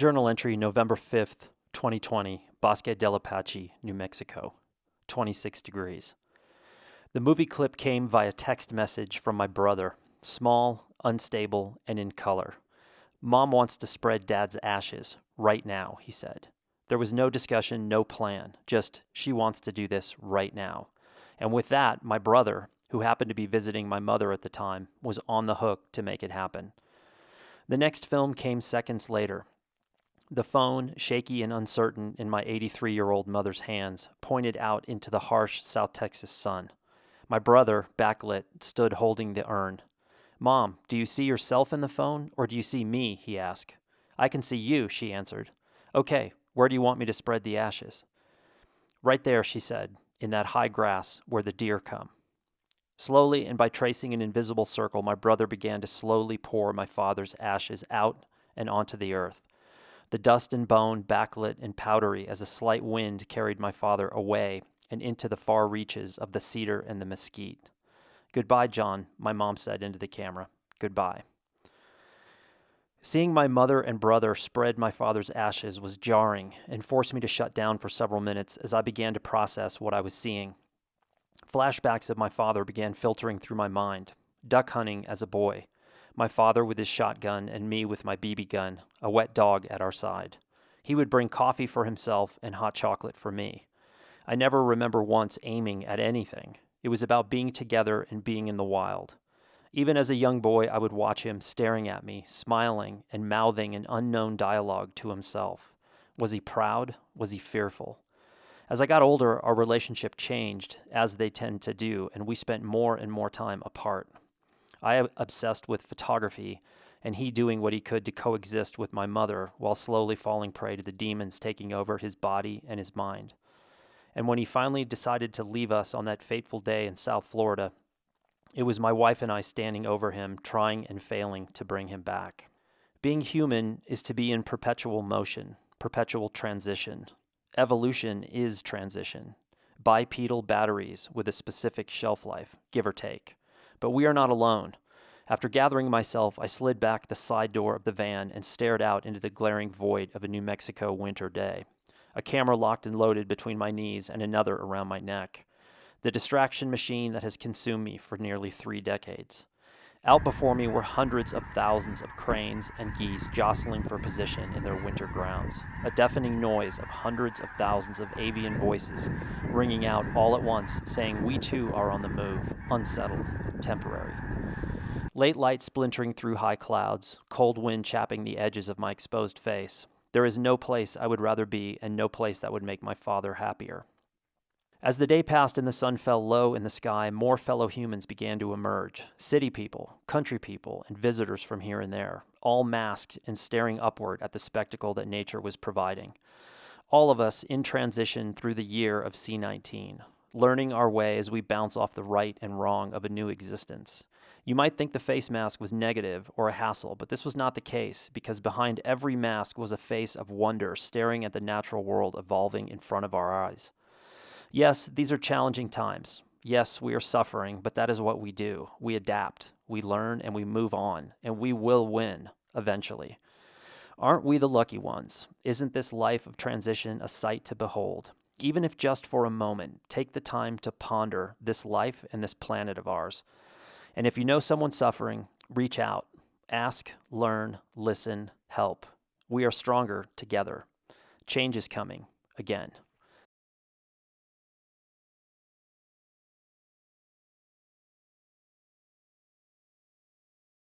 Journal entry November 5th, 2020, Bosque del Apache, New Mexico, 26 degrees. The movie clip came via text message from my brother, small, unstable, and in color. Mom wants to spread Dad's ashes right now, he said. There was no discussion, no plan, just she wants to do this right now. And with that, my brother, who happened to be visiting my mother at the time, was on the hook to make it happen. The next film came seconds later. The phone, shaky and uncertain in my 83-year-old mother's hands, pointed out into the harsh South Texas sun. My brother, backlit, stood holding the urn. "Mom, do you see yourself in the phone, or do you see me?" he asked. "I can see you," she answered. "Okay, where do you want me to spread the ashes?" "Right there," she said, "in that high grass where the deer come." Slowly, and by tracing an invisible circle, my brother began to slowly pour my father's ashes out and onto the earth. The dust and bone, backlit and powdery as a slight wind carried my father away and into the far reaches of the cedar and the mesquite. "Goodbye, John," my mom said into the camera. "Goodbye." Seeing my mother and brother spread my father's ashes was jarring and forced me to shut down for several minutes as I began to process what I was seeing. Flashbacks of my father began filtering through my mind. Duck hunting as a boy. My father with his shotgun and me with my BB gun, a wet dog at our side. He would bring coffee for himself and hot chocolate for me. I never remember once aiming at anything. It was about being together and being in the wild. Even as a young boy, I would watch him staring at me, smiling and mouthing an unknown dialogue to himself. Was he proud? Was he fearful? As I got older, our relationship changed, as they tend to do, and we spent more and more time apart. I obsessed with photography, and he doing what he could to coexist with my mother while slowly falling prey to the demons taking over his body and his mind. And when he finally decided to leave us on that fateful day in South Florida, it was my wife and I standing over him, trying and failing to bring him back. Being human is to be in perpetual motion, perpetual transition. Evolution is transition. Bipedal batteries with a specific shelf life, give or take. But we are not alone. After gathering myself, I slid back the side door of the van and stared out into the glaring void of a New Mexico winter day. A camera locked and loaded between my knees and another around my neck. The distraction machine that has consumed me for nearly 3 decades. Out before me were hundreds of thousands of cranes and geese jostling for position in their winter grounds. A deafening noise of hundreds of thousands of avian voices ringing out all at once, saying we too are on the move, unsettled, temporary. Late light splintering through high clouds, cold wind chapping the edges of my exposed face. There is no place I would rather be, and no place that would make my father happier. As the day passed and the sun fell low in the sky, more fellow humans began to emerge. City people, country people, and visitors from here and there, all masked and staring upward at the spectacle that nature was providing. All of us in transition through the year of C19, learning our way as we bounce off the right and wrong of a new existence. You might think the face mask was negative or a hassle, but this was not the case, because behind every mask was a face of wonder staring at the natural world evolving in front of our eyes. Yes, these are challenging times. Yes, we are suffering, but that is what we do. We adapt, we learn, and we move on, and we will win, eventually. Aren't we the lucky ones? Isn't this life of transition a sight to behold? Even if just for a moment, take the time to ponder this life and this planet of ours. And if you know someone suffering, reach out. Ask, learn, listen, help. We are stronger together. Change is coming, again.